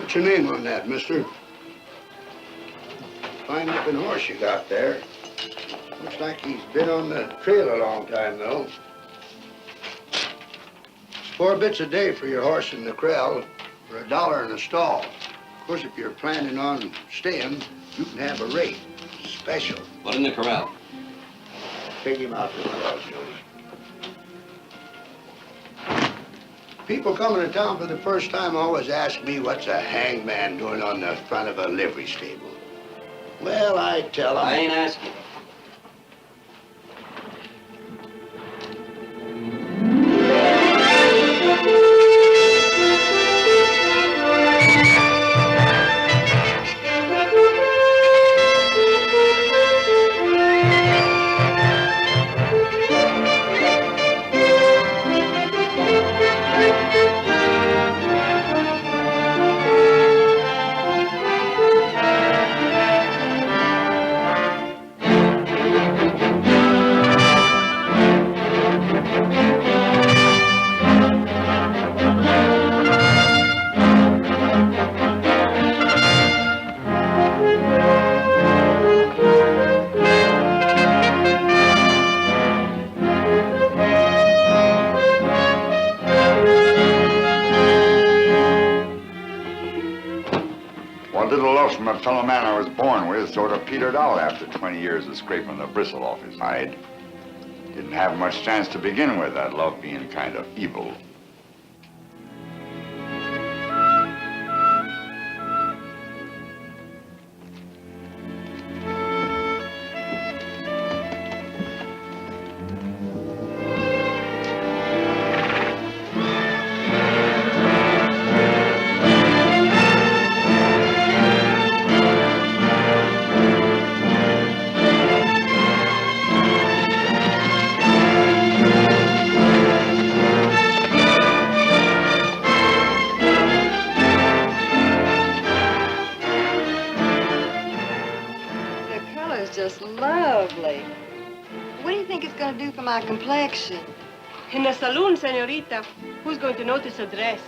What's your name on that, mister? Fine looking horse you got there. Looks like he's been on the trail a long time, though. It's 4 bits a day for your horse in the corral, for $1 in a stall. Of course, if you're planning on staying, you can have a rate. Special. What in the corral? Take him out to the corral, Joey. People coming to town for the first time always ask me what's a hangman doing on the front of a livery stable. Well, I tell them... I ain't asking. From a fellow man I was born with sort of petered out after 20 years of scraping the bristle off his hide. Didn't have much chance to begin with, that love being kind of evil. My complexion. In the saloon, senorita. Who's going to notice a dress?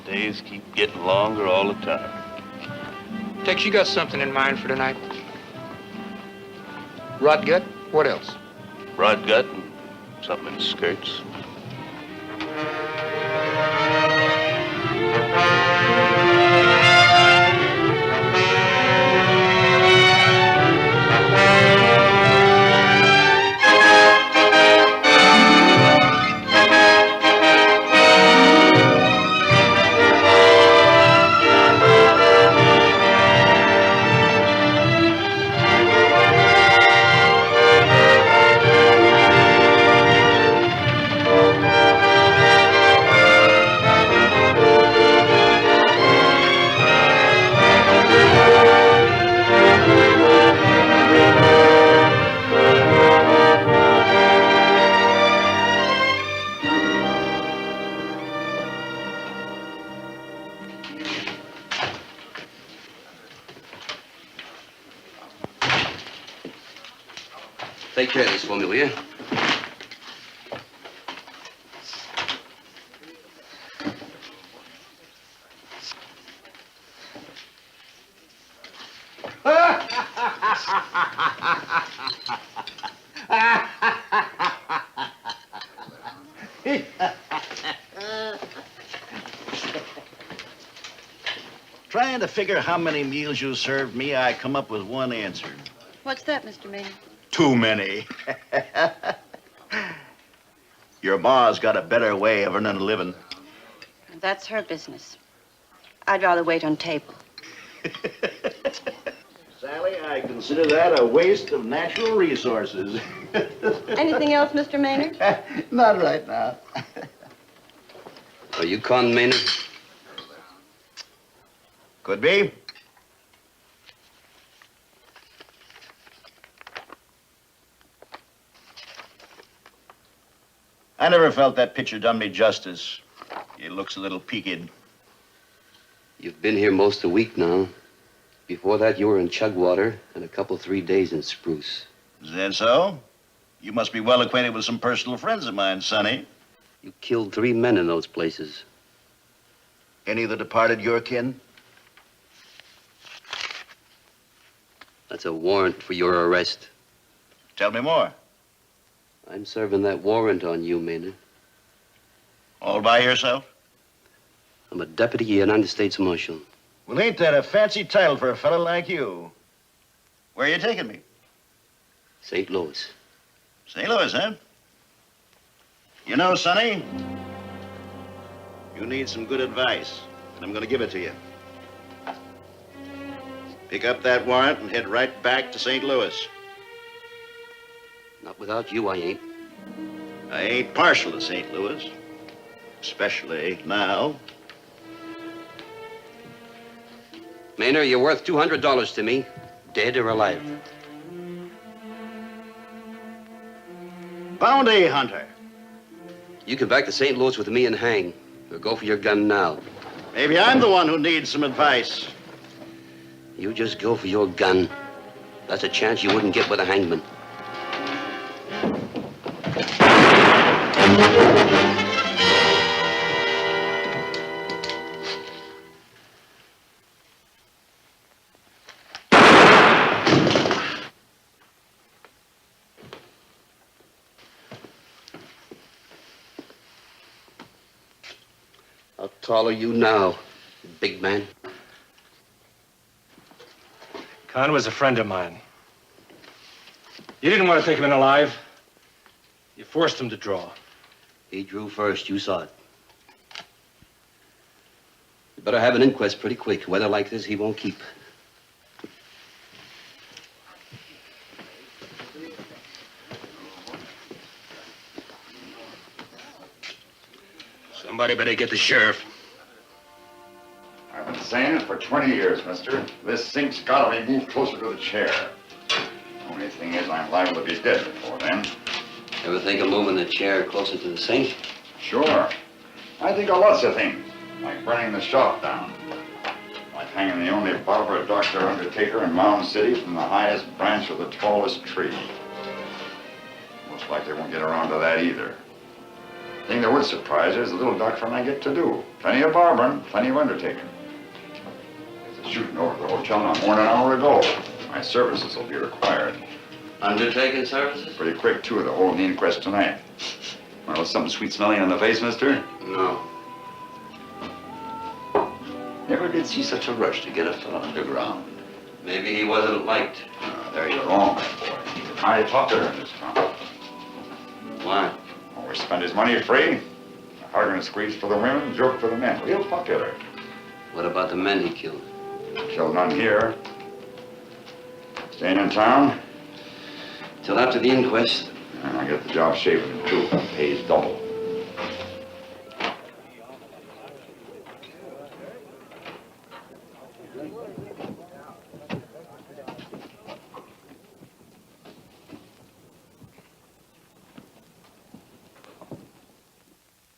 Days keep getting longer all the time. Tex, you got something in mind for tonight? Rot gut? What else? Rod gut and something in skirts. Take care of this for me, will you? Trying to figure how many meals you served me, I come up with one answer. What's that, Mr. Meyler? Too many. Your ma's got a better way of earning a living. That's her business. I'd rather wait on table. Sally, I consider that a waste of natural resources. Anything else, Mr. Maynard? Not right now. Are you Con Maynard? Could be. I never felt that picture done me justice. It looks a little peaked. You've been here most a week now. Before that, you were in Chugwater and a couple, 3 days in Spruce. Is that so? You must be well acquainted with some personal friends of mine, Sonny. You killed 3 men in those places. Any of the departed your kin? That's a warrant for your arrest. Tell me more. I'm serving that warrant on you, Maynard. All by yourself? I'm a deputy United States Marshal. Well, ain't that a fancy title for a fellow like you? Where are you taking me? St. Louis. St. Louis, huh? You know, Sonny, you need some good advice, and I'm going to give it to you. Pick up that warrant and head right back to St. Louis. Not without you, I ain't. I ain't partial to St. Louis, especially now. Maynard, you're worth $200 to me, dead or alive. Bounty hunter. You can back to St. Louis with me and hang, or go for your gun now. Maybe I'm the one who needs some advice. You just go for your gun. That's a chance you wouldn't get with a hangman. How tall are you now, big man? Con was a friend of mine. You didn't want to take him in alive. You forced him to draw. He drew first. You saw it. You better have an inquest pretty quick. Weather like this, he won't keep. Somebody better get the sheriff. I've been saying it for 20 years, mister. This sink's gotta be moved closer to the chair. Only thing is, I'm liable to be dead before then. Ever think of moving the chair closer to the sink? Sure. I think of lots of things, like burning the shop down. Like hanging the only barber, doctor, undertaker in Mound City from the highest branch of the tallest tree. Most likely won't get around to that either. The thing that would surprise you is the little doctor and I get to do. Plenty of barbering, plenty of undertaking. There's a shooting over at the hotel not more than an hour ago. My services will be required. Undertaking services? Pretty quick, too, to hold the inquest tonight. Well, something sweet smelling in the face, mister? No. Never did see such a rush to get a fellow underground. Maybe he wasn't liked. There you're wrong, my boy. I talked to her in this town. Why? Always spend his money free. A bargain squeeze for the women, joke for the men. Real popular. What about the men he killed? Killed none here. Staying in town? Till after the inquest. And I get the job shaven, too. Pays double.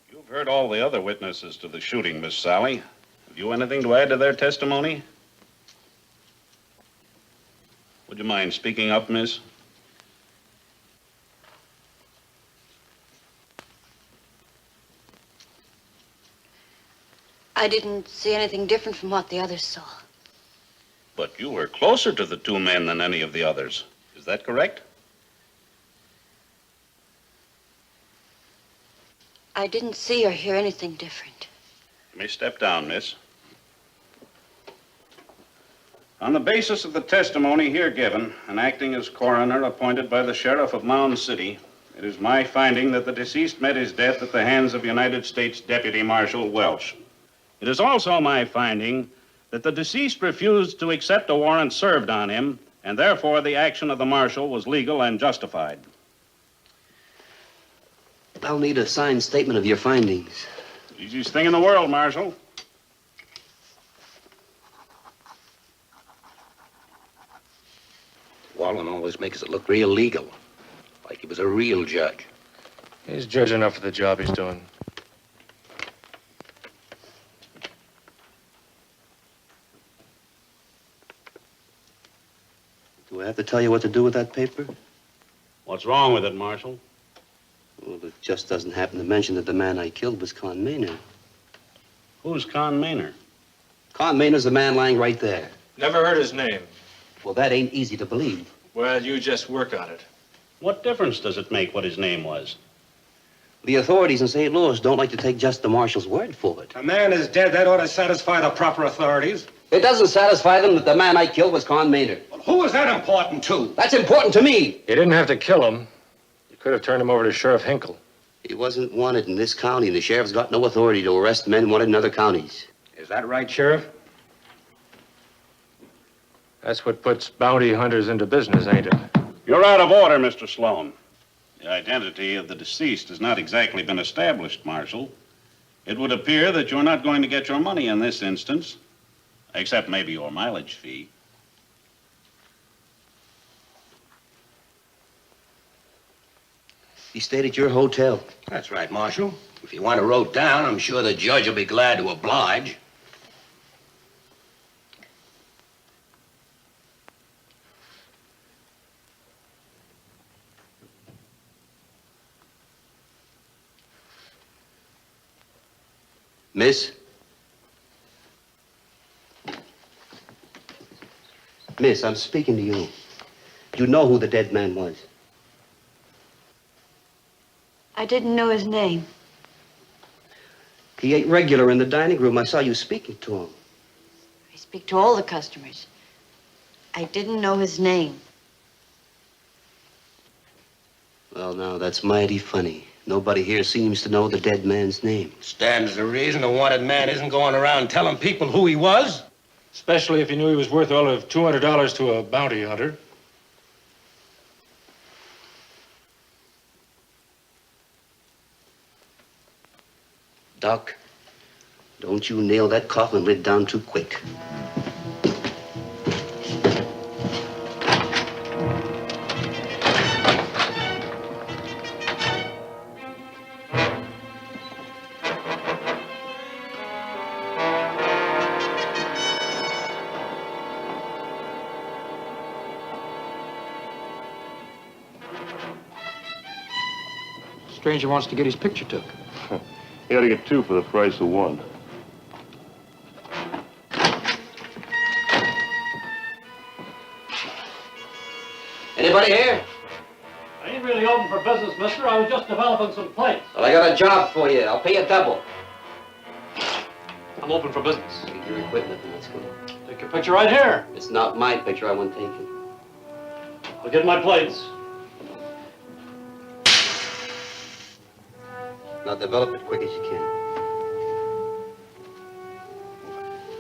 You've heard all the other witnesses to the shooting, Miss Sally. Have you anything to add to their testimony? Would you mind speaking up, miss? I didn't see anything different from what the others saw. But you were closer to the 2 men than any of the others. Is that correct? I didn't see or hear anything different. You may step down, miss. On the basis of the testimony here given, and acting as coroner appointed by the sheriff of Mound City, it is my finding that the deceased met his death at the hands of United States Deputy Marshal Welch. It is also my finding that the deceased refused to accept a warrant served on him, and therefore the action of the marshal was legal and justified. I'll need a signed statement of your findings. Easiest thing in the world, Marshal. Wallen always makes it look real legal, like he was a real judge. He's judge enough for the job he's doing. have to tell you what to do with that paper? What's wrong with it, Marshal? Well, it just doesn't happen to mention that the man I killed was Con Maynard. Who's Con Maynard? Con Maynard's the man lying right there. Never heard his name. Well, that ain't easy to believe. Well, you just work on it. What difference does it make what his name was? The authorities in St. Louis don't like to take just the marshal's word for it. A man is dead. That ought to satisfy the proper authorities. It doesn't satisfy them that the man I killed was Con Maynard. Well, who is that important to? That's important to me. You didn't have to kill him. You could have turned him over to Sheriff Hinkle. He wasn't wanted in this county, and the sheriff's got no authority to arrest men wanted in other counties. Is that right, Sheriff? That's what puts bounty hunters into business, ain't it? You're out of order, Mr. Sloan. The identity of the deceased has not exactly been established, Marshal. It would appear that you're not going to get your money in this instance, except maybe your mileage fee. He stayed at your hotel. That's right, Marshal. If you want a road down, I'm sure the judge will be glad to oblige. Miss? Miss, I'm speaking to you. You know who the dead man was. I didn't know his name. He ate regular in the dining room. I saw you speaking to him. I speak to all the customers. I didn't know his name. Well, now, that's mighty funny. Nobody here seems to know the dead man's name. Stands to reason the wanted man isn't going around telling people who he was. Especially if you knew he was worth all of $200 to a bounty hunter. Doc, don't you nail that coffin lid down too quick. Stranger wants to get his picture took. You ought to get two for the price of one. Anybody here? I ain't really open for business, mister. I was just developing some plates. Well, I got a job for you. I'll pay you double. I'm open for business. Get your equipment and let's go. Take your picture right here. It's not my picture. I want taken. I'll get my plates. Now develop it quick as you can.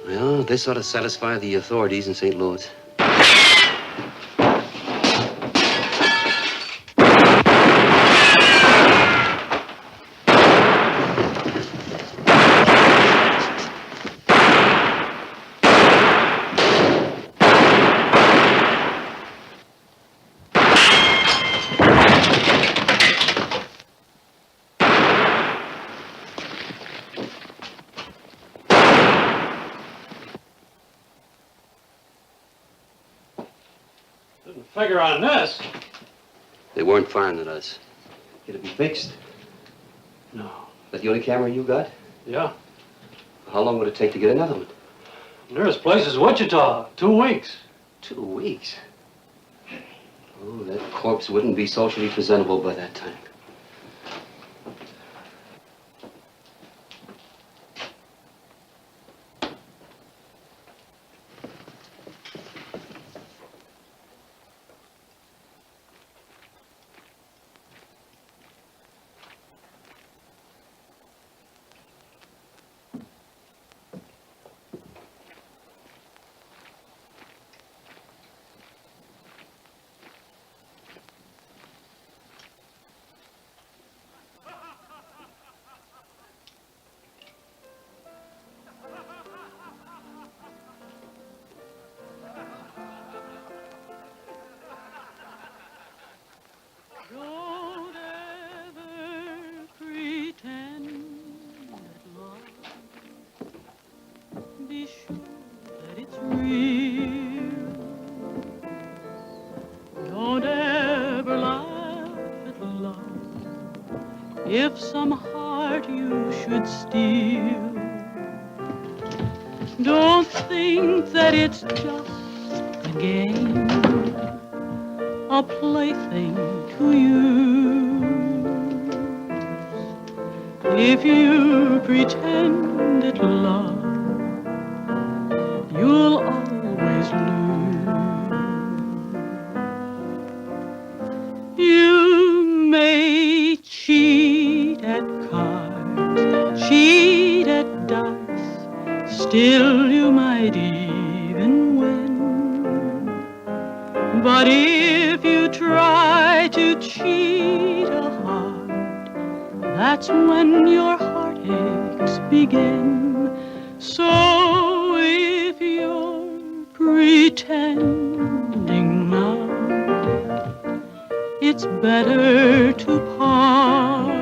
Well, this ought to satisfy the authorities in St. Louis. Didn't figure on this. They weren't firing at us. Can it be fixed? No. That the only camera you got? Yeah. How long would it take to get another one? Nearest place is Wichita. 2 weeks. 2 weeks? Oh, that corpse wouldn't be socially presentable by that time. if some heart you should steal. Don't think that it's just a game, a plaything to use. If you pretend it love, you'll always lose. You may cheat at cards, cheat at dice, still you might even win. But if you try to cheat a heart, that's when your heartaches begin. So if you're pretending now, it's better to part.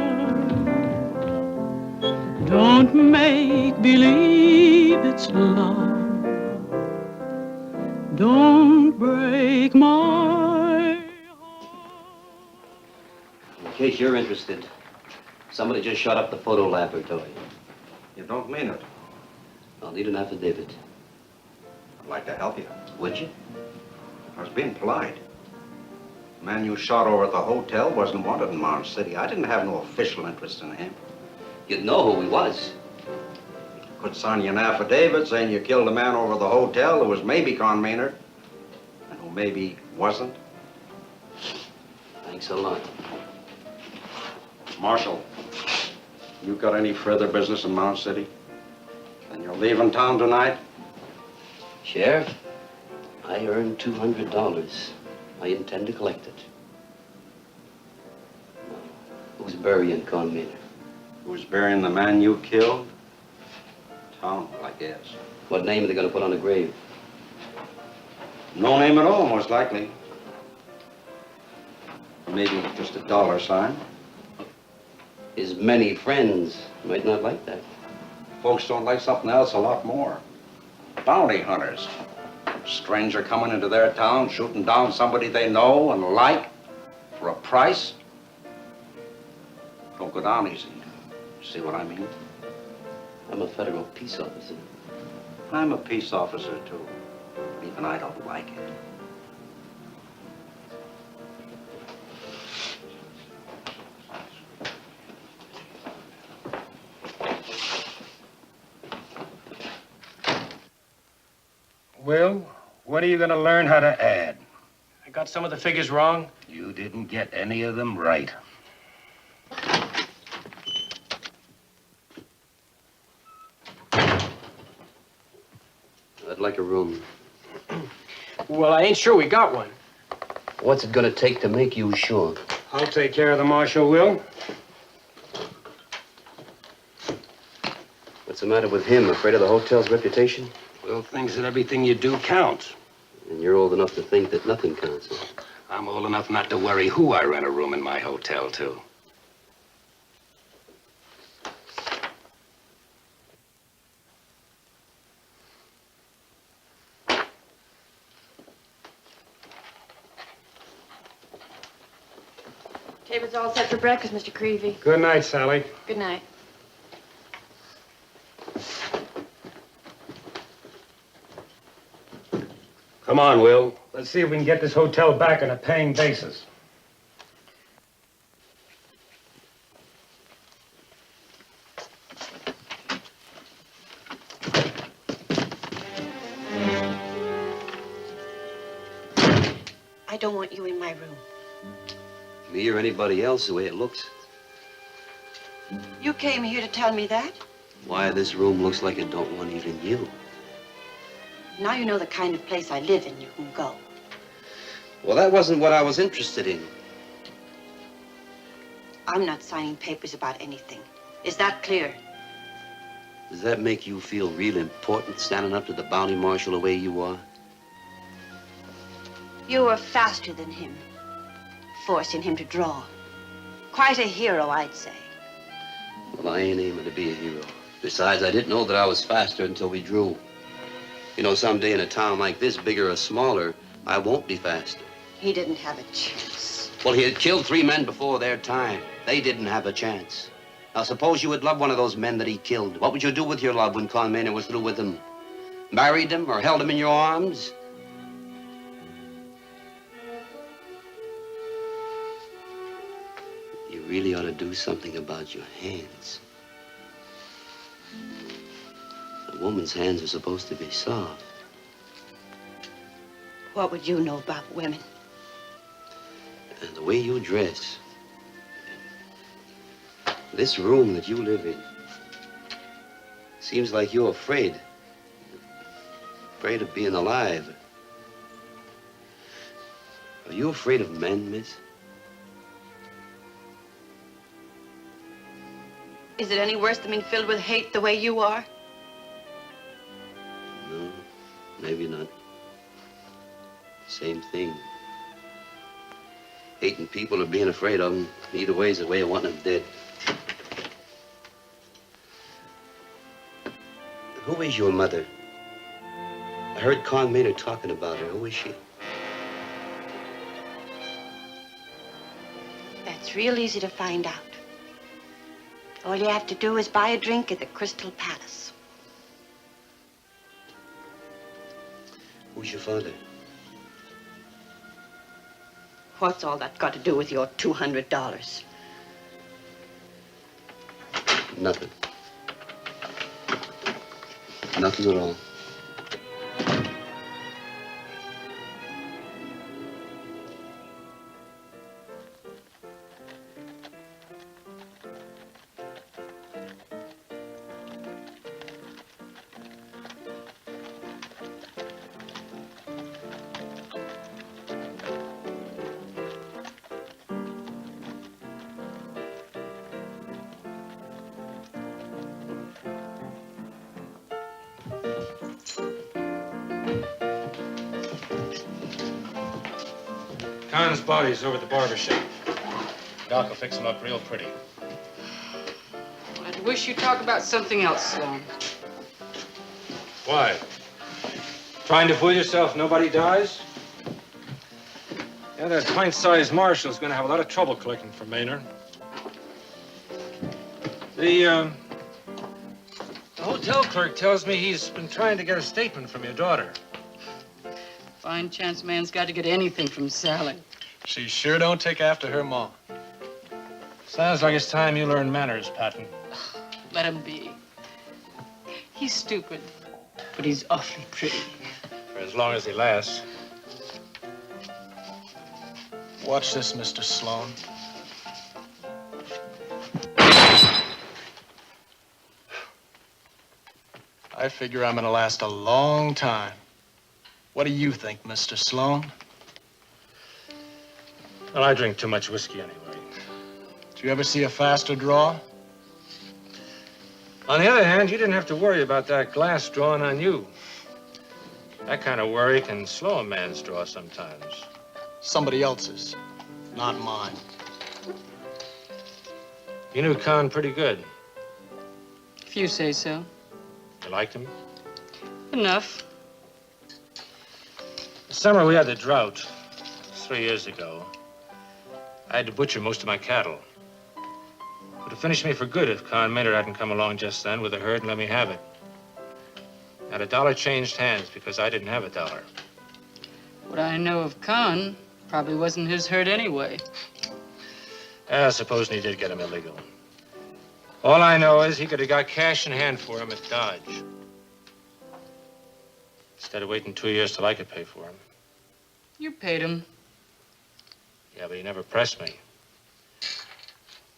Don't make believe it's love. Don't break my In case you're interested, somebody just shot up the photo laboratory. You don't mean it. I'll need an affidavit. I'd like to help you. Would you? I was being polite. The man you shot over at the hotel wasn't wanted in Mound City. I didn't have no official interest in him. You'd know who he was. Could sign you an affidavit saying you killed a man over the hotel who was maybe Con Maynard, and who maybe wasn't. Thanks a lot. Marshal, you got any further business in Mound City? Then you're leaving town tonight? Sheriff, I earned $200. I intend to collect it. Now, who's burying Con Maynard? Who's burying the man you killed? Town, I guess. What name are they going to put on the grave? No name at all, most likely. Or maybe just a dollar sign. His many friends might not like that. Folks don't like something else a lot more. Bounty hunters. Stranger coming into their town, shooting down somebody they know and like for a price. Don't go down easy. See what I mean? I'm a federal peace officer. I'm a peace officer, too. Even I don't like it. Will, when are you going to learn how to add? I got some of the figures wrong. You didn't get any of them right. I'd like a room. Well, I ain't sure we got one. What's it going to take to make you sure? I'll take care of the marshal, Will. What's the matter with him? Afraid of the hotel's reputation? Will thinks that everything you do counts. And you're old enough to think that nothing counts. Huh? I'm old enough not to worry who I rent a room in my hotel to. Table's all set for breakfast, Mr. Creevy. Good night, Sally. Good night. Come on, Will. Let's see if we can get this hotel back on a paying basis. I don't want you in my room. Me or anybody else, the way it looks. You came here to tell me that? Why, this room looks like it don't want even you. Now you know the kind of place I live in, you can go. Well, that wasn't what I was interested in. I'm not signing papers about anything. Is that clear? Does that make you feel real important, standing up to the bounty marshal the way you are? You were faster than him, forcing him to draw. Quite a hero, I'd say. Well, I ain't aiming to be a hero. Besides, I didn't know that I was faster until we drew. You know, someday in a town like this, bigger or smaller, I won't be faster. He didn't have a chance. Well, he had killed 3 men before their time. They didn't have a chance. Now, suppose you had loved one of those men that he killed. What would you do with your love when Con Maynard was through with him? Married him or held him in your arms? You really ought to do something about your hands. A woman's hands are supposed to be soft. What would you know about women? And the way you dress. This room that you live in. Seems like you're afraid. Afraid of being alive. Are you afraid of men, miss? Is it any worse than being filled with hate the way you are? No, maybe not. Same thing. Hating people or being afraid of them, either way is the way of wanting them dead. Who is your mother? I heard Con Maynard talking about her. Who is she? That's real easy to find out. All you have to do is buy a drink at the Crystal Palace. Who's your father? What's all that got to do with your $200? Nothing. Nothing at all. Con's body's over at the barber shop. Doc will fix him up real pretty. I'd wish you'd talk about something else, Sloan. Why? Trying to fool yourself nobody dies? Yeah, that pint-sized marshal's gonna have a lot of trouble collecting for Maynard. The hotel clerk tells me he's been trying to get a statement from your daughter. Fine chance man's got to get anything from Sally. She sure don't take after her ma. Sounds like it's time you learned manners, Patton. Let him be. He's stupid, but he's awfully pretty. For as long as he lasts. Watch this, Mr. Sloan. I figure I'm gonna last a long time. What do you think, Mr. Sloan? Well, I drink too much whiskey anyway. Did you ever see a faster draw? On the other hand, you didn't have to worry about that glass drawing on you. That kind of worry can slow a man's draw sometimes. Somebody else's, not mine. You knew Con pretty good. If you say so. You liked him? Enough. The summer we had the drought, 3 years ago, I had to butcher most of my cattle. It would have finished me for good if Con Maynard hadn't come along just then with a herd and let me have it. Had a dollar changed hands because I didn't have a dollar. What I know of Con probably wasn't his herd anyway. Supposing he did get him illegal. All I know is he could have got cash in hand for him at Dodge. Instead of waiting 2 years till I could pay for him. You paid him. Yeah, but he never pressed me.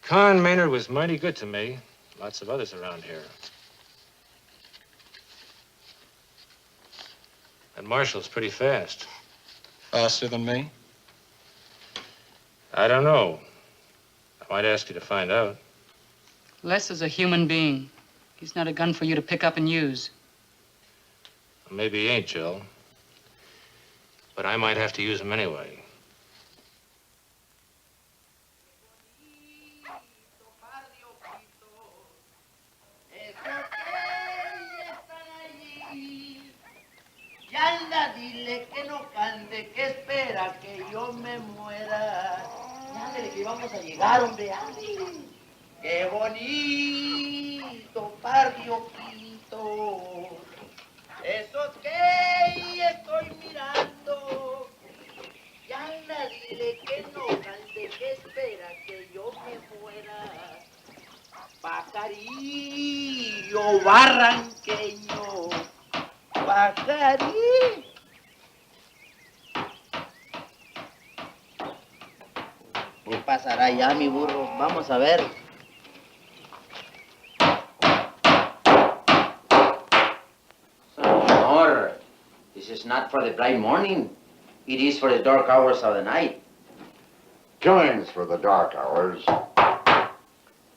Con Maynard was mighty good to me. Lots of others around here. And Marshall's pretty fast. Faster than me? I don't know. I might ask you to find out. Les is a human being. He's not a gun for you to pick up and use. Well, maybe he ain't, Jill. But I might have to use him anyway. Y anda, dile que no cante, que espera que yo me muera. Y ándale, que vamos a llegar, hombre, ándale. Qué bonito barrio Quito. Esos que estoy mirando. Y anda, dile que no cante, que espera que yo me muera. Pajarillo barranqueño. Pajarillo. ¿Qué pasará ya, mi burro? Vamos a ver. Senor, this is not for the bright morning. It is for the dark hours of the night. Killings for the dark hours.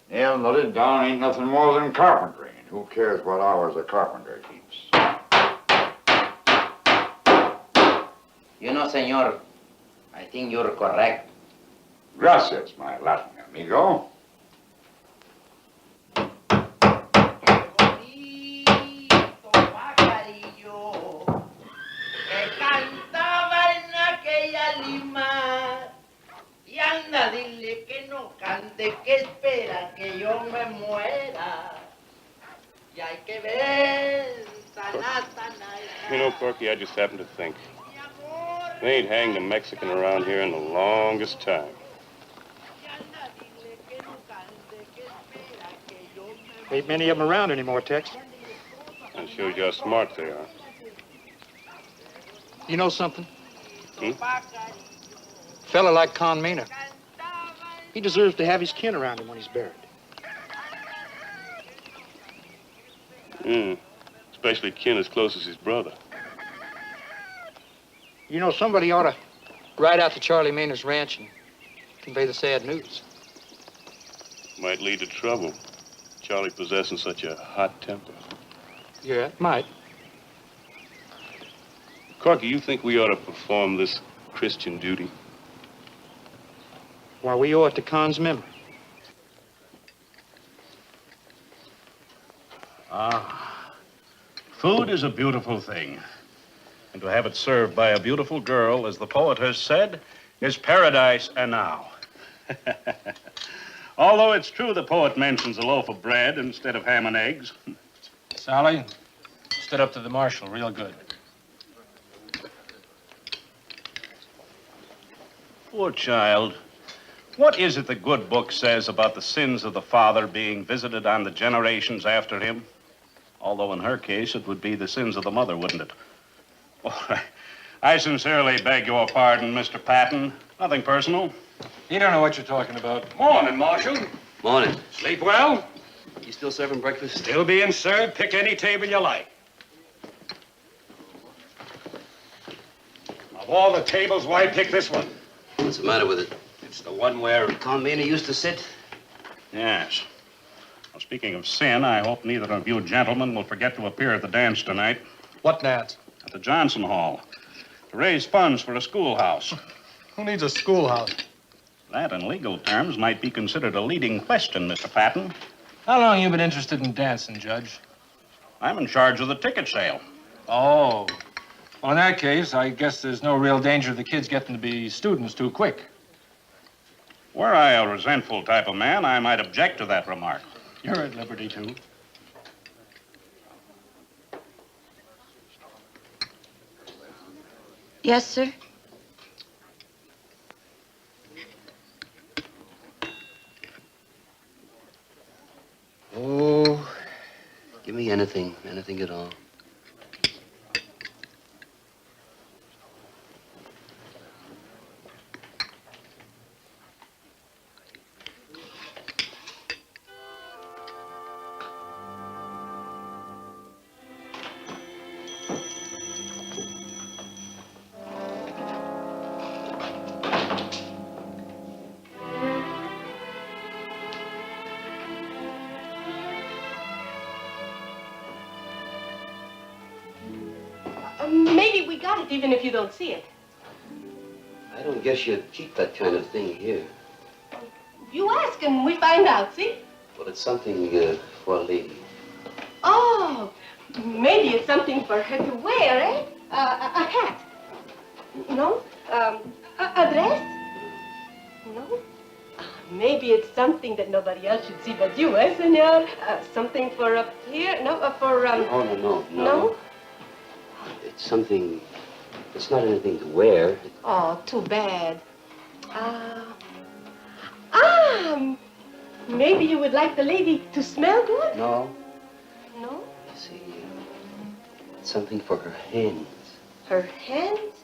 And the lid down ain't nothing more than carpentry. Who cares what hours a carpenter keeps? You know, senor, I think you're correct. Gracias, my Latin amigo. Que cantaba en aquella Lima. Y anda, dile que no cante, que espera que yo me muera. Y hay que ver, You know, Corky, I just happened to think. They ain't hanged a Mexican around here in the longest time. Ain't many of them around anymore, Tex. That shows you how smart they are. You know something? Hmm? Fella like Con Maynard. He deserves to have his kin around him when he's buried. Especially kin as close as his brother. You know, somebody ought to ride out to Charlie Maynard's ranch and convey the sad news. Might lead to trouble. Charlie possessing such a hot temper. Yeah, it might. Corky, you think we ought to perform this Christian duty? Why, we owe it to Con's memory. Food is a beautiful thing. And to have it served by a beautiful girl, as the poet has said, is paradise enow. Although it's true the poet mentions a loaf of bread instead of ham and eggs. Sally, stood up to the marshal real good. Poor child. What is it the good book says about the sins of the father being visited on the generations after him? Although in her case, it would be the sins of the mother, wouldn't it? Oh, I sincerely beg your pardon, Mr. Patton. Nothing personal. You don't know what you're talking about. Morning, Marshal. Morning. Sleep well? You still serving breakfast? Still being served. Pick any table you like. Of all the tables, why pick this one? What's the matter with it? It's the one where... Con Maynard used to sit? Yes. Well, speaking of sin, I hope neither of you gentlemen will forget to appear at the dance tonight. What dance? At the Johnson Hall. To raise funds for a schoolhouse. Who needs a schoolhouse? That, in legal terms, might be considered a leading question, Mr. Patton. How long you been interested in dancing, Judge? I'm in charge of the ticket sale. Oh. Well, in that case, I guess there's no real danger of the kids getting to be students too quick. Were I a resentful type of man, I might object to that remark. You're at liberty to. Yes, sir. Oh, give me anything at all. Maybe we got it, even if you don't see it. I don't guess you'd keep that kind of thing here. You ask and we find out, see? Well, it's something for a lady. Oh, maybe it's something for her to wear, eh? A hat. No? A dress? No? Maybe it's something that nobody else should see but you, senor? Something for up here? No, No. No? It's something... It's not anything to wear. Oh, too bad. Maybe you would like the lady to smell good? No. No? You see, it's something for her hands. Her hands?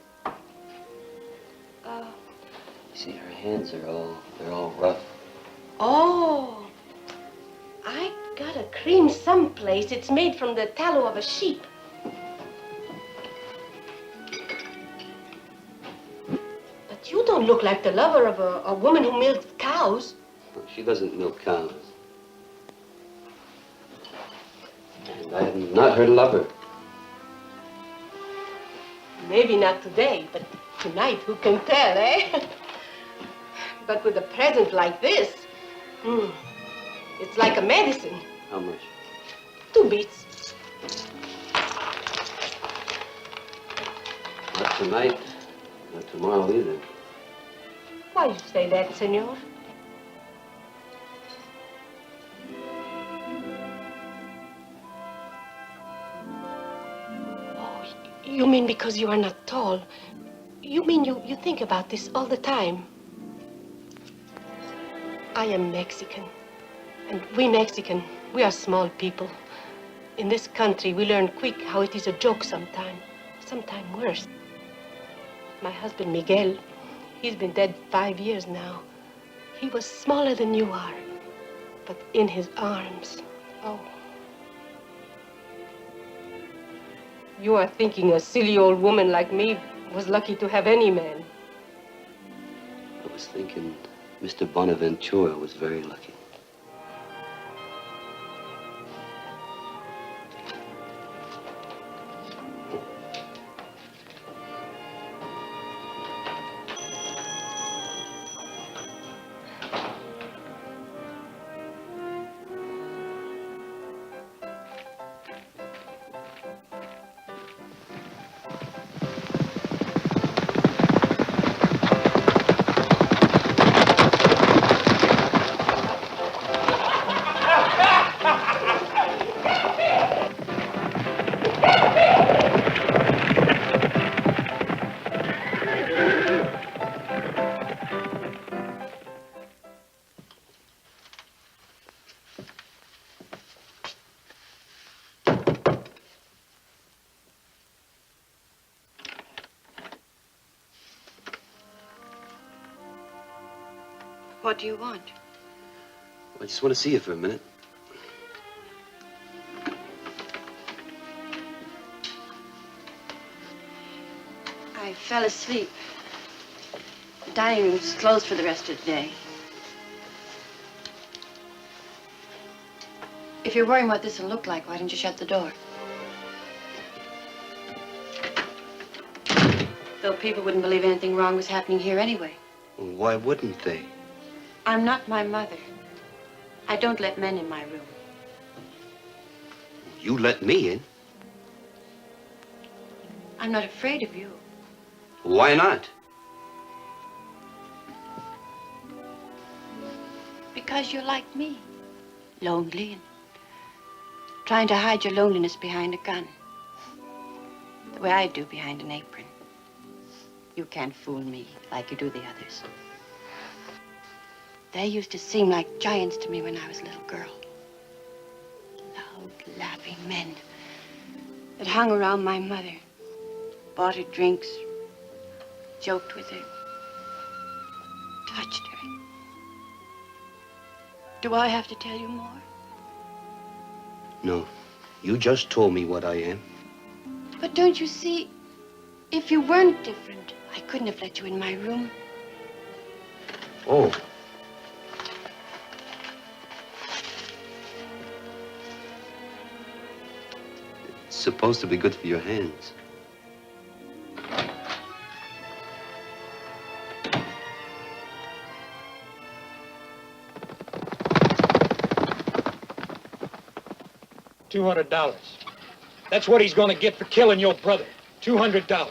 You see, her hands are all rough. Oh, I got a cream someplace. It's made from the tallow of a sheep. But you don't look like the lover of a woman who milks cows. She doesn't milk cows. And I am not her lover. Maybe not today, but tonight, who can tell, eh? But with a present like this, it's like a medicine. How much? 2 beats. Not tonight, not tomorrow either. Why you say that, senor? Oh, you mean because you are not tall? You mean you think about this all the time? I am Mexican. And we Mexican, we are small people. In this country, we learn quick how it is a joke sometime worse. My husband, Miguel, he's been dead 5 years now. He was smaller than you are, but in his arms, oh. You are thinking a silly old woman like me was lucky to have any man. I was thinking Mr. Bonaventura was very lucky. What do you want? I just want to see you for a minute. I fell asleep. The dining room's closed for the rest of the day. If you're worrying what this will look like, why don't you shut the door? Though people wouldn't believe anything wrong was happening here anyway. Why wouldn't they? I'm not my mother. I don't let men in my room. You let me in? I'm not afraid of you. Why not? Because you're like me. Lonely and trying to hide your loneliness behind a gun. The way I do behind an apron. You can't fool me like you do the others. They used to seem like giants to me when I was a little girl. Loud, laughing men that hung around my mother, bought her drinks, joked with her, touched her. Do I have to tell you more? No. You just told me what I am. But don't you see, if you weren't different, I couldn't have let you in my room. Oh. It's supposed to be good for your hands. $200. That's what he's going to get for killing your brother. $200.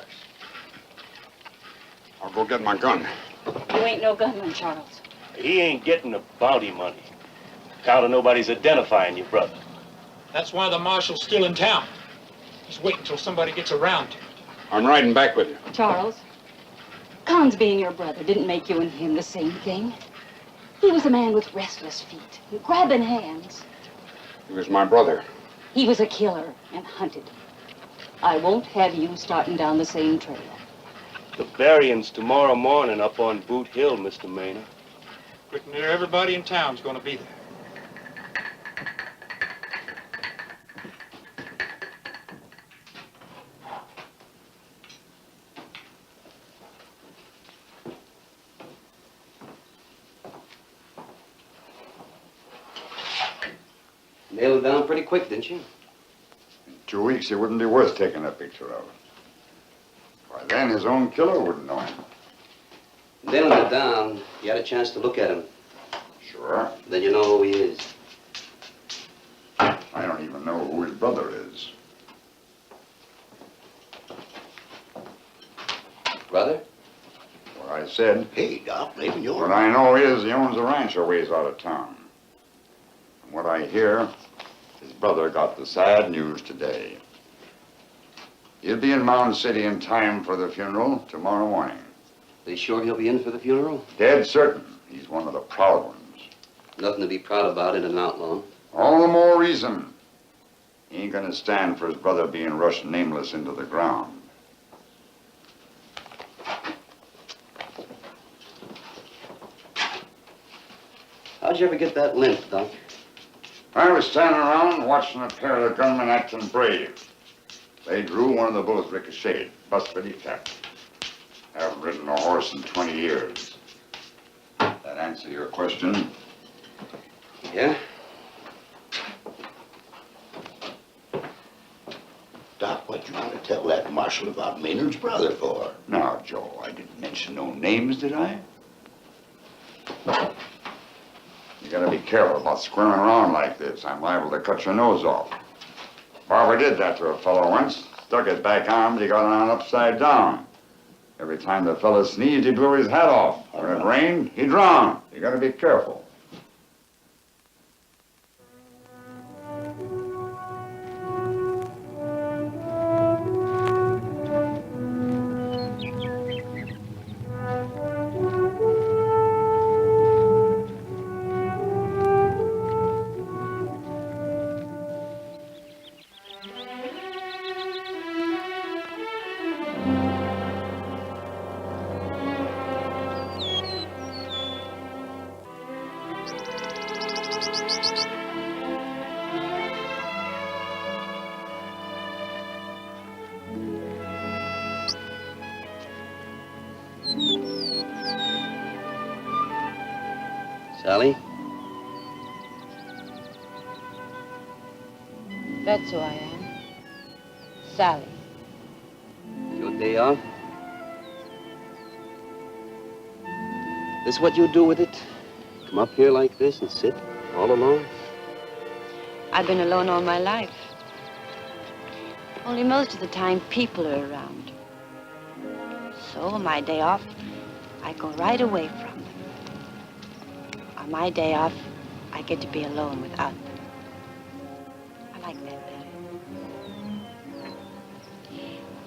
I'll go get my gun. You ain't no gunman, Charles. He ain't getting the bounty money. Count on nobody's identifying your brother. That's why the marshal's still in town. He's waiting until somebody gets around to him. I'm riding back with you. Charles, Con's being your brother didn't make you and him the same thing. He was a man with restless feet and grabbing hands. He was my brother. He was a killer and hunted. I won't have you starting down the same trail. The burying's tomorrow morning up on Boot Hill, Mr. Meyler. Pretty near everybody in town's gonna be there. Nailed it down pretty quick, didn't you? In 2 weeks, it wouldn't be worth taking a picture of. By then, his own killer wouldn't know him. Nailing it down, you had a chance to look at him. Sure. Then you know who he is. I don't even know who his brother is. Brother? What I said. Hey, Doc, maybe you're... What I know is he owns a ranch a ways out of town. From what I hear, his brother got the sad news today. He'll be in Mound City in time for the funeral tomorrow morning. They sure he'll be in for the funeral? Dead certain. He's one of the proud ones. Nothing to be proud about in an outlaw. All the more reason. He ain't gonna stand for his brother being rushed nameless into the ground. How'd you ever get that limp, Doc? I was standing around watching a pair of gunmen acting brave. They drew, one of the bullets ricocheted, busted his cap. Haven't ridden a horse in 20 years. That answer your question? Yeah? Doc, what you want to tell that marshal about Maynard's brother for? Now, Joe, I didn't mention no names, did I? You gotta be careful about squirming around like this. I'm liable to cut your nose off. Barber did that to a fellow once. Stuck his back arm, he got on upside down. Every time the fellow sneezed, he blew his hat off. When it rained, he drowned. You gotta be careful. Sally? That's who I am. Sally. Your day off? This what you do with it? Come up here like this and sit all alone? I've been alone all my life. Only most of the time, people are around. So on my day off, I go right away from them. On my day off, I get to be alone without them. I like that better.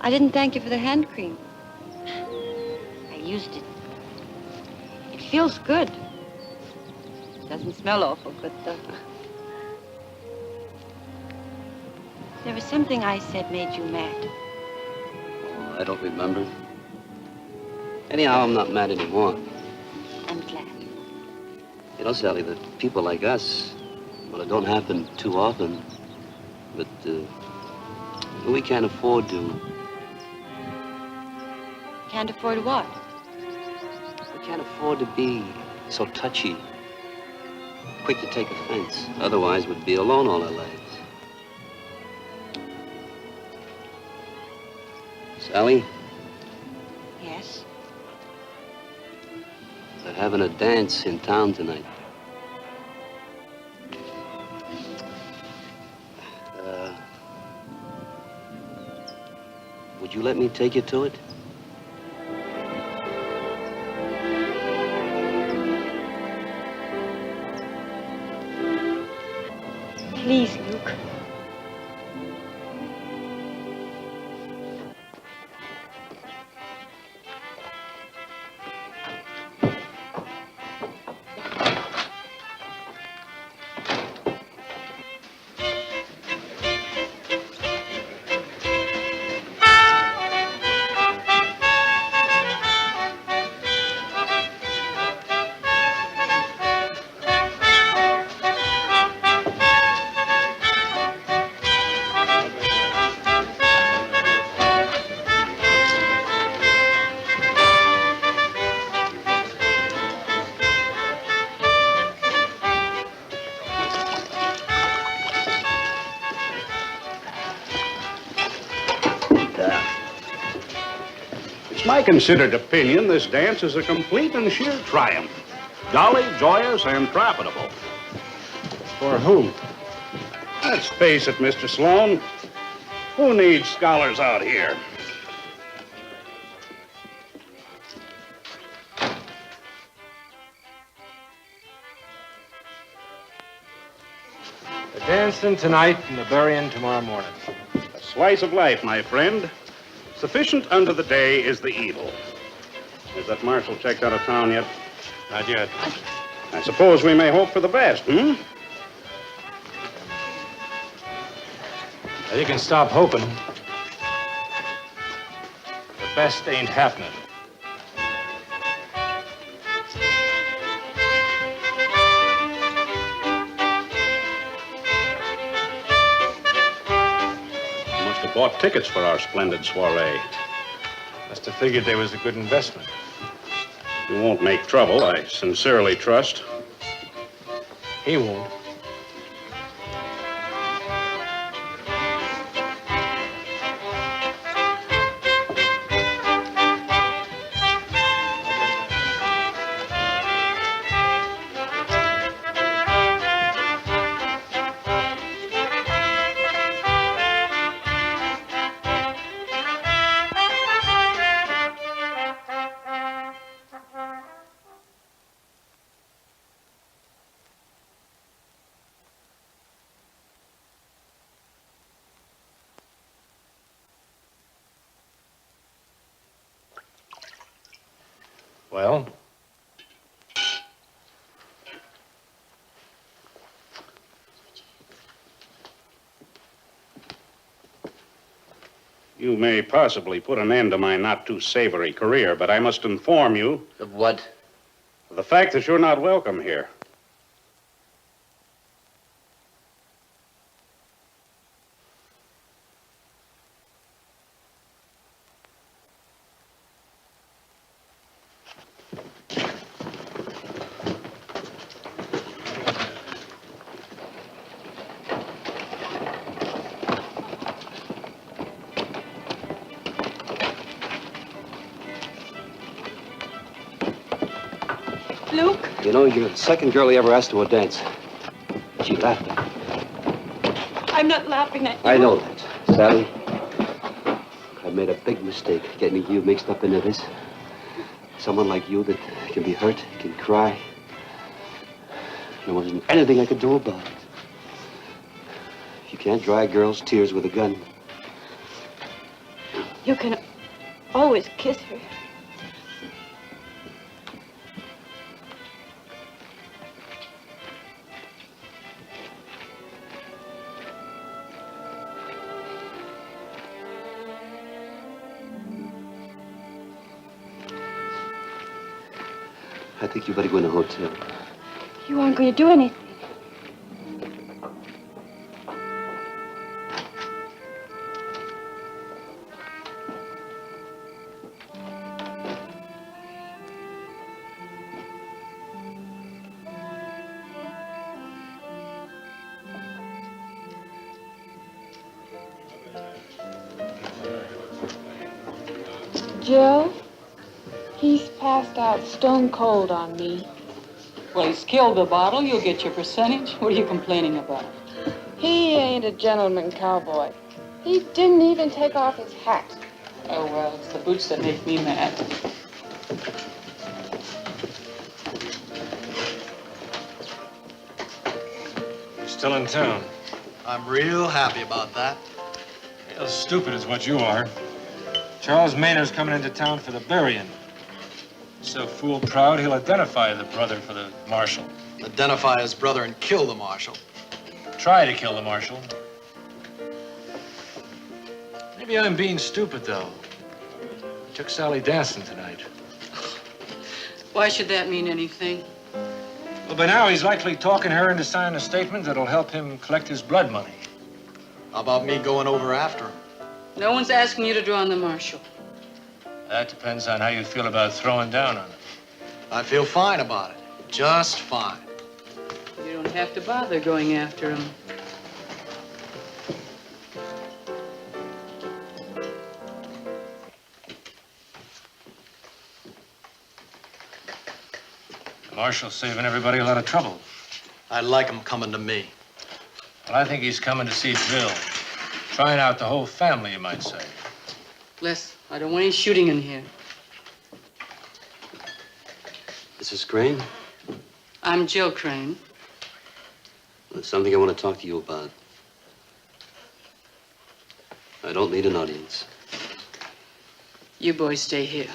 I didn't thank you for the hand cream. I used it. It feels good. It doesn't smell awful good, though. There was something I said made you mad. Oh, I don't remember. Anyhow, I'm not mad anymore. I'm glad. You know, Sally, that people like us, well, it don't happen too often, but we can't afford to. Can't afford what? We can't afford to be so touchy, quick to take offense. Otherwise, we'd be alone all our lives. Sally? Yes? They're having a dance in town tonight. Would you let me take you to it? It's my considered opinion this dance is a complete and sheer triumph. Jolly, joyous, and profitable. For who? Let's face it, Mr. Sloan. Who needs scholars out here? The dancing tonight and the burying tomorrow morning. A slice of life, my friend. Sufficient unto the day is the evil. Has that marshal checked out of town yet? Not yet. I suppose we may hope for the best, hmm? You can stop hoping. The best ain't happening. Must have bought tickets for our splendid soiree. Must have figured they was a good investment. You won't make trouble, I sincerely trust. He won't. Well? You may possibly put an end to my not too savory career, but I must inform you. Of what? Of the fact that you're not welcome here. Luke? You know, you're the second girl he ever asked to a dance. She laughed at me. I'm not laughing at you. I know that, Sally. I made a big mistake getting you mixed up into this. Someone like you that can be hurt, can cry. There wasn't anything I could do about it. You can't dry a girl's tears with a gun. You can always kiss her. I think you better go in a hotel. You aren't going to do anything. Jill, he's passed out stone cold on me. Well, he's killed the bottle. You'll get your percentage. What are you complaining about? He ain't a gentleman cowboy. He didn't even take off his hat. Oh, well, it's the boots that make me mad. You're still in town. I'm real happy about that. Real stupid is what you are. Charles Maynard's coming into town for the burying. He's so fool proud, he'll identify the brother for the marshal. Identify his brother and kill the marshal. Try to kill the marshal. Maybe I'm being stupid, though. I took Sally dancing tonight. Why should that mean anything? Well, by now he's likely talking her into signing a statement that'll help him collect his blood money. How about me going over after him? No one's asking you to draw on the marshal. That depends on how you feel about throwing down on him. I feel fine about it. Just fine. You don't have to bother going after him. The marshal's saving everybody a lot of trouble. I like him coming to me. Well, I think he's coming to see Bill. Trying out the whole family, you might say. Les, I don't want any shooting in here. Mrs. Crane, I'm Jill Crane. there's something I want to talk to you about. I don't need an audience. You boys stay here.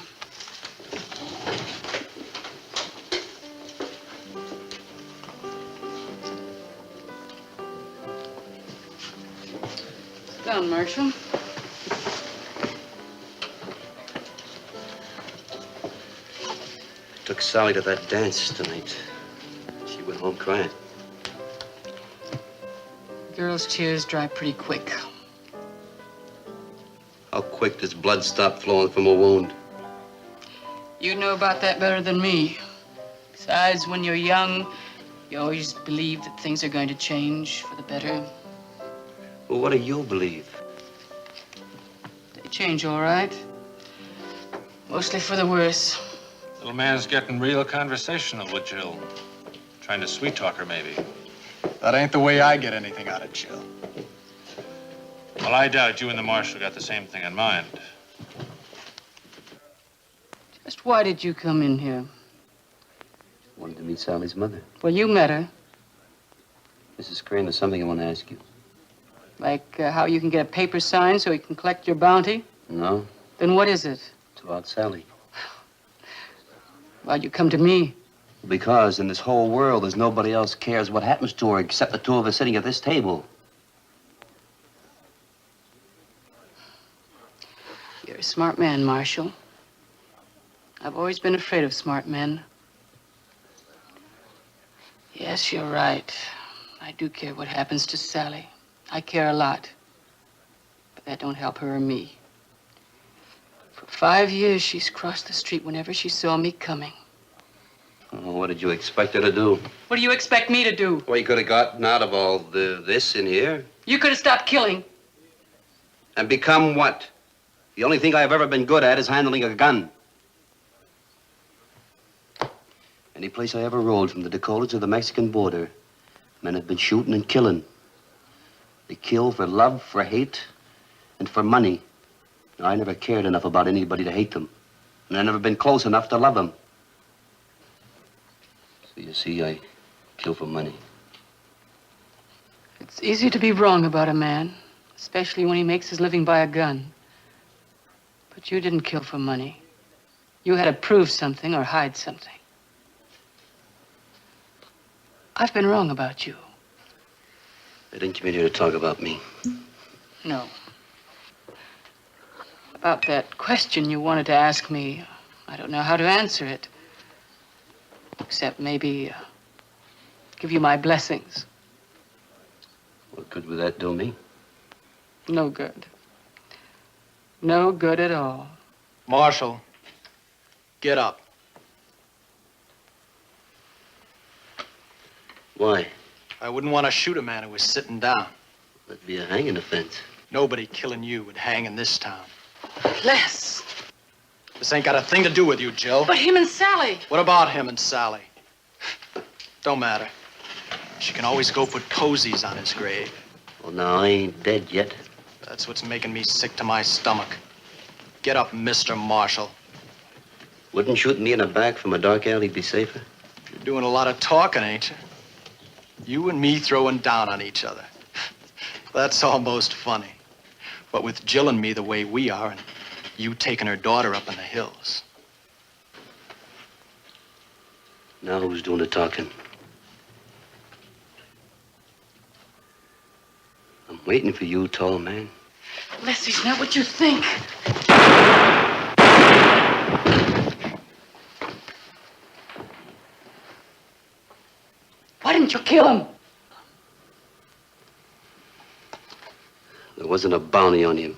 Sit down, Marshal. Took Sally to that dance tonight. She went home crying. Girls' tears dry pretty quick. How quick does blood stop flowing from a wound? You know about that better than me. Besides, when you're young, you always believe that things are going to change for the better. Well, what do you believe? They change all right. Mostly for the worse. Little man's getting real conversational with Jill. Trying to sweet talk her, maybe. That ain't the way I get anything out of Jill. Well, I doubt you and the marshal got the same thing in mind. Just why did you come in here? Wanted to meet Sally's mother. Well, you met her. Mrs. Crane, there's something I want to ask you. Like how you can get a paper signed so you can collect your bounty? No? Then what is it? It's about Sally. Why'd you come to me? Because in this whole world, there's nobody else cares what happens to her except the two of us sitting at this table. You're a smart man, Marshal. I've always been afraid of smart men. Yes, you're right. I do care what happens to Sally. I care a lot. But that don't help her or me. For 5 years, she's crossed the street whenever she saw me coming. Oh, what did you expect her to do? What do you expect me to do? Well, you could have gotten out of all this in here. You could have stopped killing. And become what? The only thing I've ever been good at is handling a gun. Any place I ever rode, from the Dakotas to the Mexican border, men have been shooting and killing. They kill for love, for hate, and for money. Now, I never cared enough about anybody to hate them. And I've never been close enough to love them. So you see, I kill for money. It's easy to be wrong about a man, especially when he makes his living by a gun. But you didn't kill for money. You had to prove something or hide something. I've been wrong about you. I didn't come in here to talk about me. No. About that question you wanted to ask me, I don't know how to answer it. Except maybe give you my blessings. What good would that do me? No good. No good at all. Marshal, get up. Why? I wouldn't want to shoot a man who was sitting down. That'd be a hanging offense. Nobody killing you would hang in this town. Les. This ain't got a thing to do with you, Jill. But him and Sally. What about him and Sally? Don't matter. She can always go put posies on his grave. Well, now, I ain't dead yet. That's what's making me sick to my stomach. Get up, Mr. Marshal. Wouldn't shooting me in the back from a dark alley be safer? You're doing a lot of talking, ain't you? You and me throwing down on each other. That's almost funny. But with Jill and me the way we are, and you taking her daughter up in the hills. Now who's doing the talking? I'm waiting for you, tall man. Leslie's not what you think. Why didn't you kill him? There wasn't a bounty on him.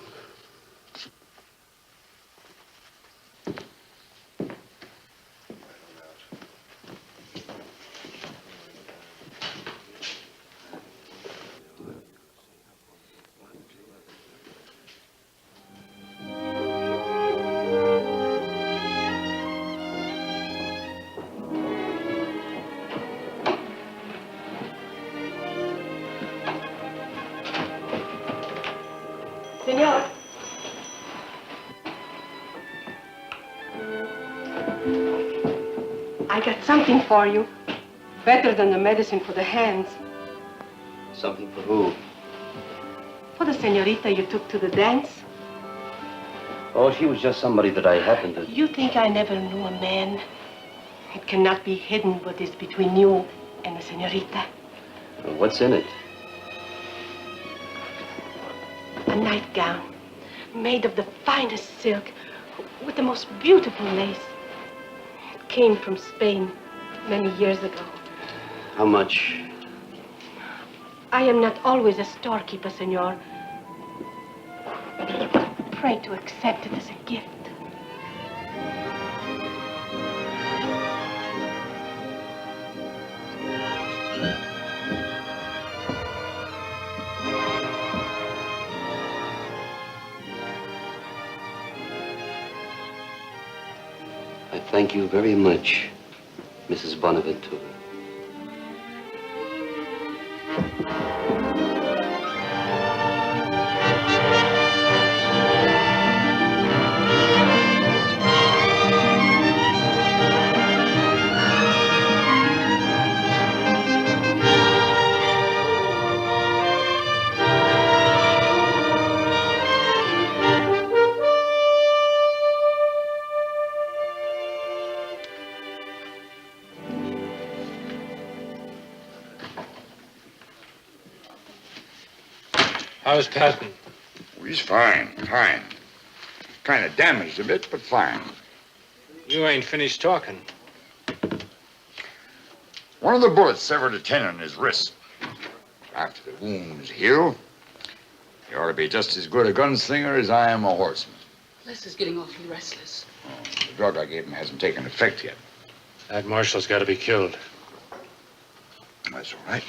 Senor. I got something for you. Better than the medicine for the hands. Something for who? For the senorita you took to the dance. Oh, she was just somebody that I happened to... You think I never knew a man? It cannot be hidden what is between you and the senorita. Well, what's in it? A nightgown made of the finest silk with the most beautiful lace. It came from Spain many years ago. How much? I am not always a storekeeper, senor. Pray to accept it as a gift. I thank you very much, Mrs. Bonaventura. How's Patton? He's fine, fine. Kind of damaged a bit, but fine. You ain't finished talking. One of the bullets severed a tendon in his wrist. After the wounds heal, he ought to be just as good a gunslinger as I am a horseman. Les is getting awfully restless. The drug I gave him hasn't taken effect yet. That marshal's got to be killed. That's all right.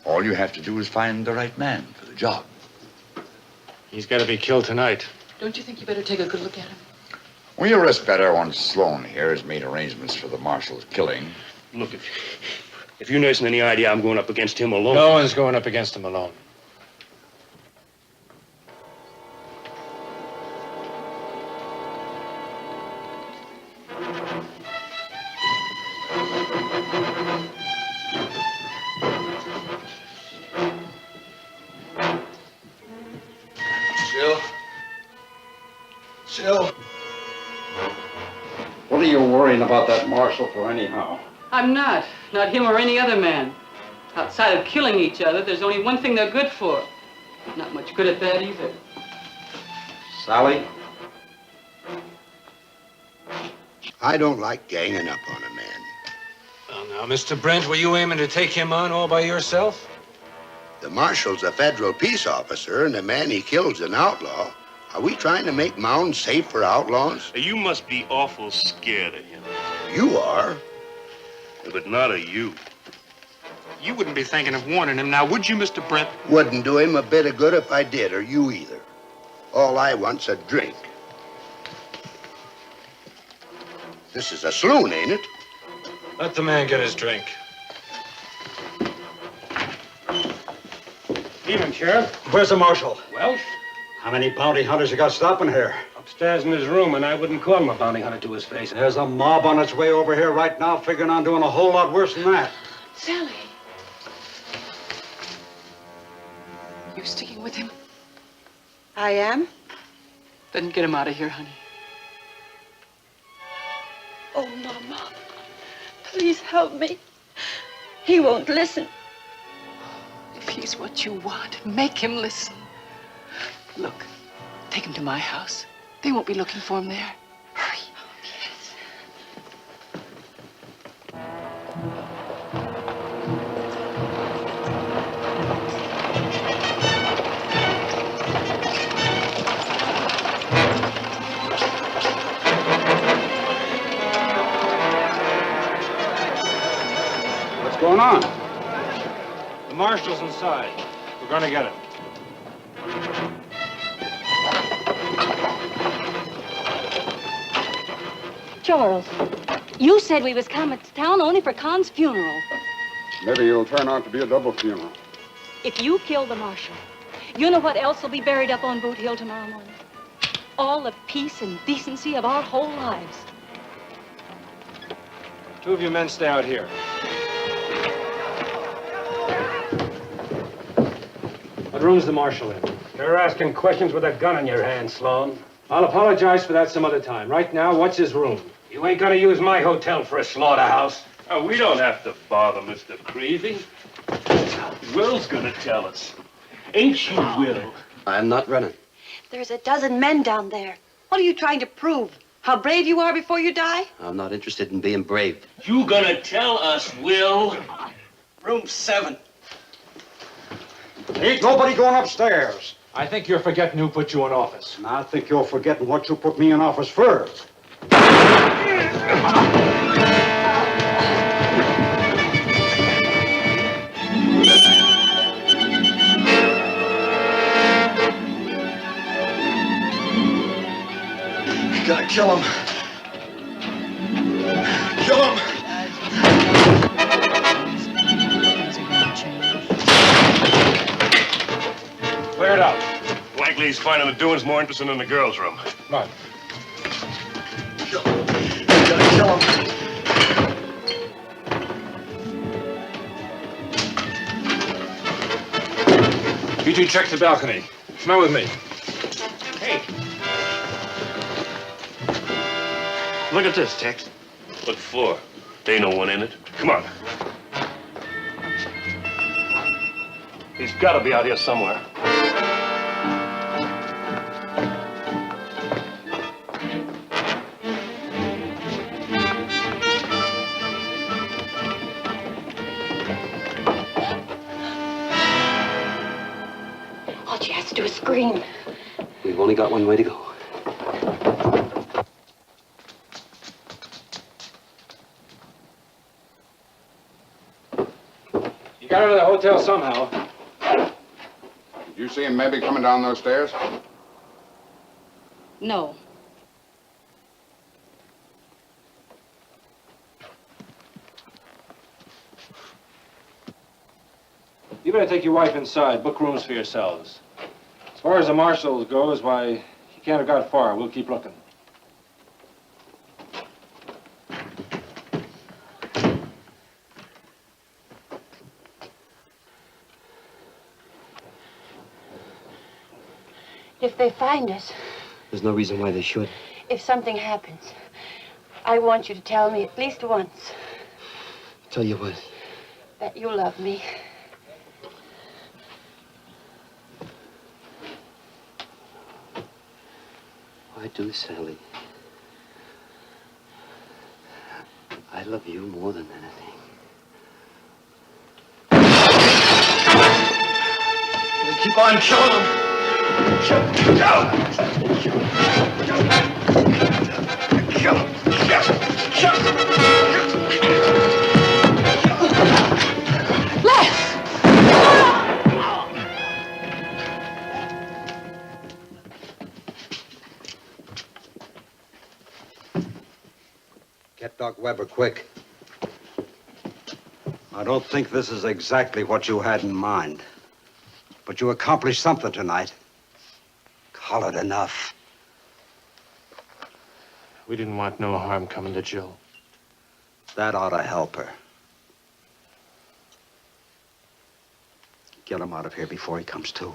All you have to do is find the right man for the job. He's got to be killed tonight. Don't you think you better take a good look at him? Well, you'll rest better once Sloan here has made arrangements for the marshal's killing. Look, if you noticing any idea I'm going up against him alone... No one's going up against him alone. Jill. What are you worrying about that marshal for anyhow? I'm not. Not him or any other man. Outside of killing each other, there's only one thing they're good for. Not much good at that either. Sally? I don't like ganging up on a man. Well, now, Mr. Brent, were you aiming to take him on all by yourself? The marshal's a federal peace officer, and the man he kills an outlaw. Are we trying to make mountains safe for outlaws? You must be awful scared of him. You are. But not of you. You wouldn't be thinking of warning him now, would you, Mr. Brent? Wouldn't do him a bit of good if I did, or you either. All I want's a drink. This is a saloon, ain't it? Let the man get his drink. Evening, Sheriff. Where's the marshal? Welsh? How many bounty hunters you got stopping here? Upstairs in his room, and I wouldn't call him a bounty hunter to his face. There's a mob on its way over here right now, figuring on doing a whole lot worse than that. Sally. You're sticking with him? I am? Then get him out of here, honey. Oh, Mama. Please help me. He won't listen. If he's what you want, make him listen. Look, take him to my house. They won't be looking for him there. Hurry. What's going on? The marshal's inside. We're going to get him. Charles, you said we was coming to town only for Con's funeral. Maybe it'll turn out to be a double funeral. If you kill the marshal, you know what else will be buried up on Boot Hill tomorrow morning? All the peace and decency of our whole lives. Two of you men stay out here. What room's the marshal in? You're asking questions with a gun in your hand, Sloan. I'll apologize for that some other time. Right now, what's his room? You ain't gonna use my hotel for a slaughterhouse. Oh, we don't have to bother Mr. Creevy. Will's gonna tell us. Ain't you, Will? I'm not running. There's a dozen men down there. What are you trying to prove? How brave you are before you die? I'm not interested in being brave. You gonna tell us, Will? Room 7. Ain't nobody going upstairs. I think you're forgetting who put you in office. And I think you're forgetting what you put me in office for. You gotta kill him. Kill him. Clear it out. Likely he's finding the doings more interesting in the girls' room. Come on. Gotta kill him. You two check the balcony. Come on with me. Hey. Look at this, Tex. What for? There ain't no one in it. Come on. He's gotta be out here somewhere. All she has to do is scream. We've only got one way to go. You got out of the hotel somehow. Did you see him maybe coming down those stairs? No. You better take your wife inside. Book rooms for yourselves. As far as the marshal goes, why, he can't have got far. We'll keep looking. If they find us, There's no reason why they should. if something happens, I want you to tell me at least once Tell you what, that you love me. I do, Sally. I love you more than anything. Keep on killing him. Kill him. Kill him. Get Doc Weber quick. I don't think this is exactly what you had in mind. But you accomplished something tonight. Call it enough. We didn't want no harm coming to Jill. That ought to help her. Get him out of here before he comes to.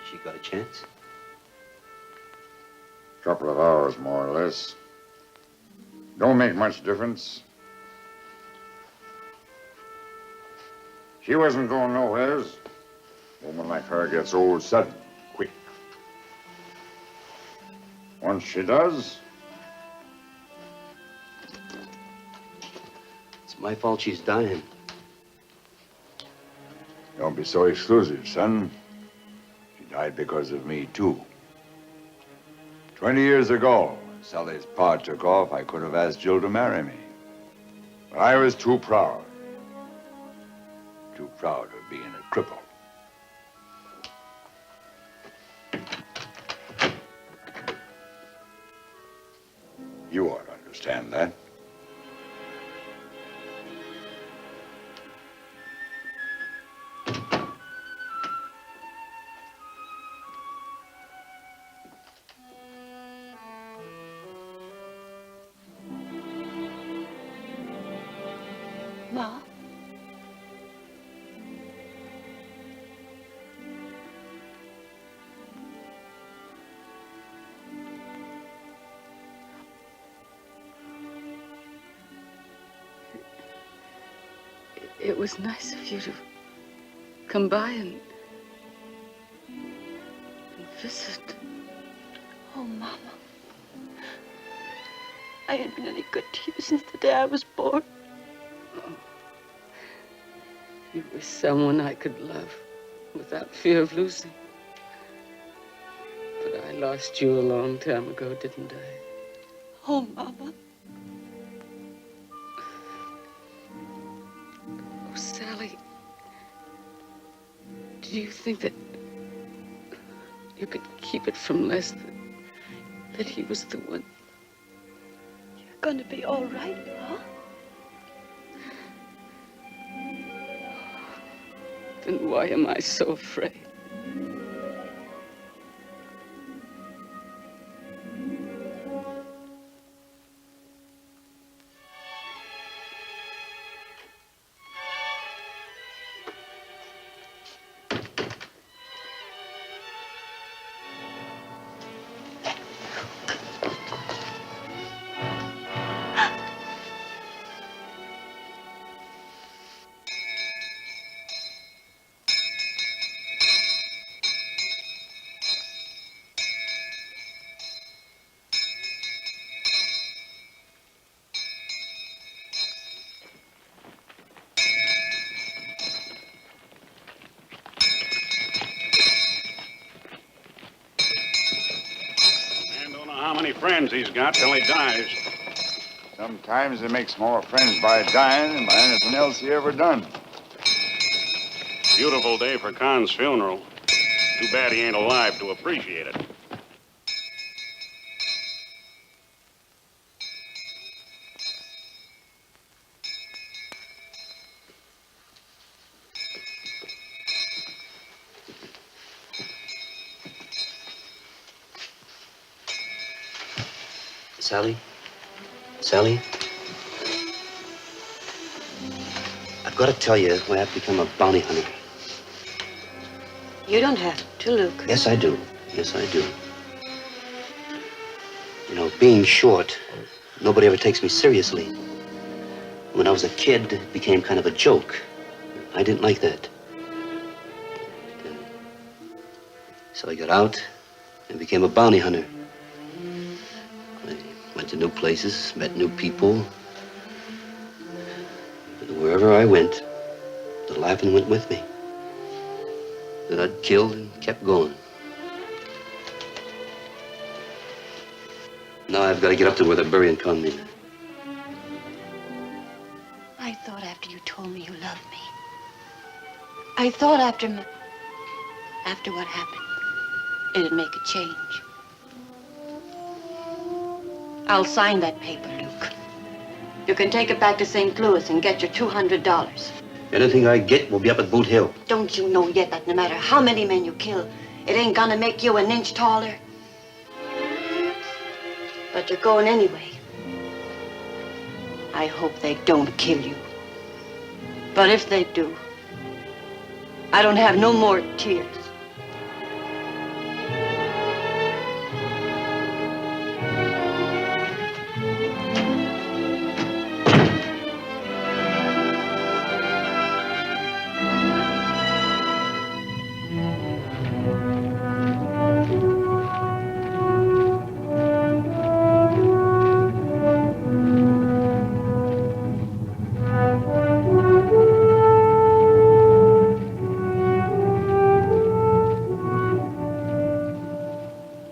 She got a chance? Couple of hours, more or less. Don't make much difference. She wasn't going nowheres. A woman like her gets old sudden, quick. Once she does, It's my fault she's dying. don't be so exclusive, son. She died because of me, too. 20 years ago, when Sally's pa took off, I could have asked Jill to marry me. But I was too proud. Too proud of being a cripple. You ought to understand that. Ma? It was nice of you to come by and visit. Oh, Mama. I ain't been any good to you since the day I was born. You were someone I could love without fear of losing. But I lost you a long time ago, didn't I? Oh, Mama. Oh, Sally, do you think that you could keep it from Les that he was the one? You're gonna be all right, huh? Then why am I so afraid? How many friends he's got till he dies. Sometimes he makes more friends by dying than by anything else he ever done. Beautiful day for Con's funeral. Too bad he ain't alive to appreciate it. Sally? Sally? I've got to tell you why I've become a bounty hunter. You don't have to, Luke. Yes, I do. Yes, I do. You know, being short, nobody ever takes me seriously. When I was a kid, it became kind of a joke. I didn't like that. So I got out and became a bounty hunter. I went to new places, met new people. And wherever I went, the laughing went with me. Then I'd killed and kept going. Now I've got to get up to where they're burying Con Meyler. I thought after you told me you loved me. I thought after what happened, it'd make a change. I'll sign that paper, Luke. You can take it back to St. Louis and get your $200. Anything I get will be up at Boot Hill. Don't you know yet that no matter how many men you kill, it ain't gonna make you an inch taller? But you're going anyway. I hope they don't kill you. But if they do, I don't have no more tears.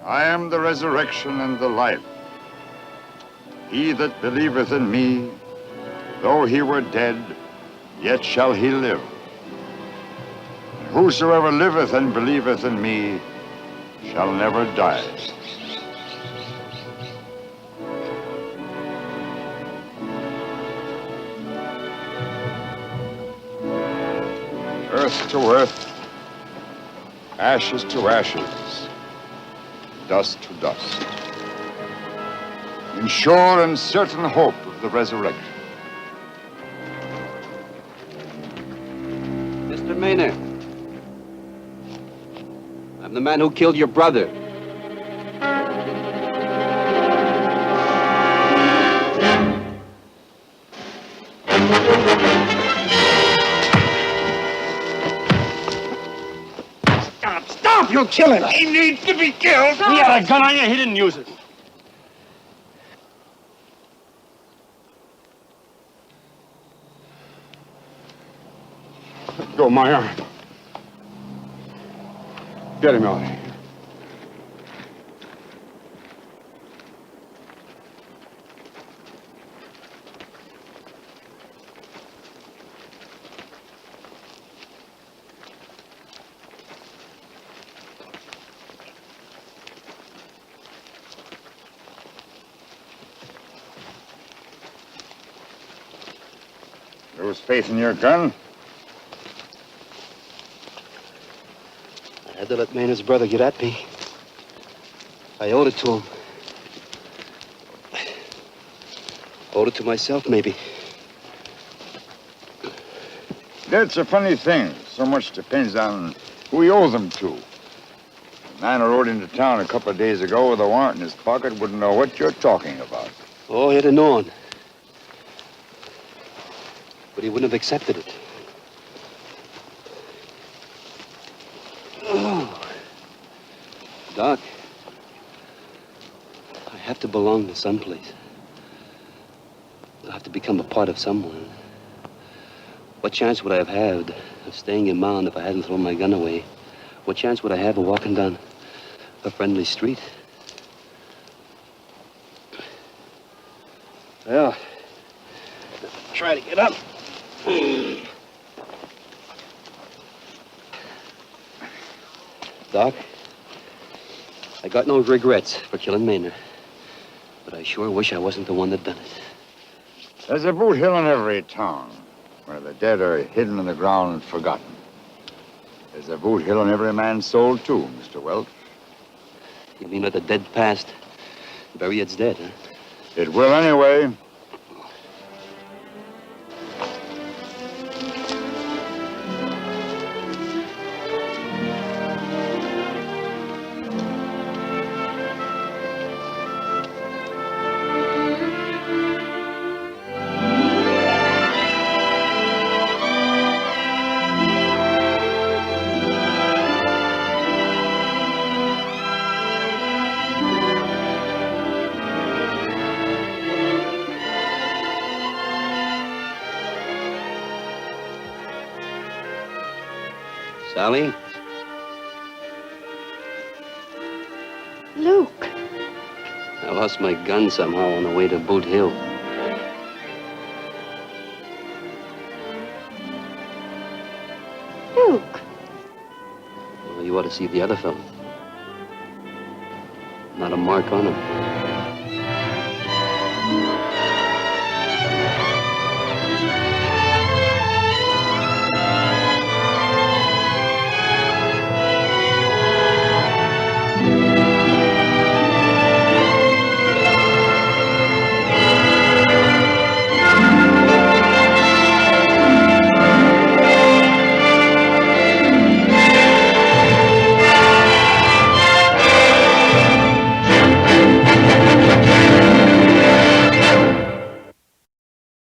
I am the resurrection and the life. He that believeth in me, though he were dead, yet shall he live. And whosoever liveth and believeth in me shall never die. Earth to earth, ashes to ashes, dust to dust. In sure and certain hope of the resurrection. Mr. Meyler, I'm the man who killed your brother. Stop! You'll kill him! He needs to be killed! He had a gun on you, he didn't use it. Let go of my arm. Get him out of here. There was faith in your gun? I had to let Maynard's brother get at me. I owed it to him. Owed it to myself, maybe. That's a funny thing. So much depends on who you owe them to. The man who rode into town a couple of days ago with a warrant in his pocket wouldn't know what you're talking about. Oh, he'd have known. But he wouldn't have accepted it. Oh. Doc, I have to belong to someplace. I have to become a part of someone. What chance would I have had of staying in Mound if I hadn't thrown my gun away? What chance would I have of walking down a friendly street? Well, try to get up. Doc, I got no regrets for killing Maynard, but I sure wish I wasn't the one that done it. There's a boot hill in every town where the dead are hidden in the ground and forgotten. There's a boot hill in every man's soul, too, Mr. Welch. You mean let the dead past bury its dead, huh? It will anyway. Sally? Luke. I lost my gun somehow on the way to Boot Hill. Luke. Well, you ought to see the other fellow. Not a mark on him.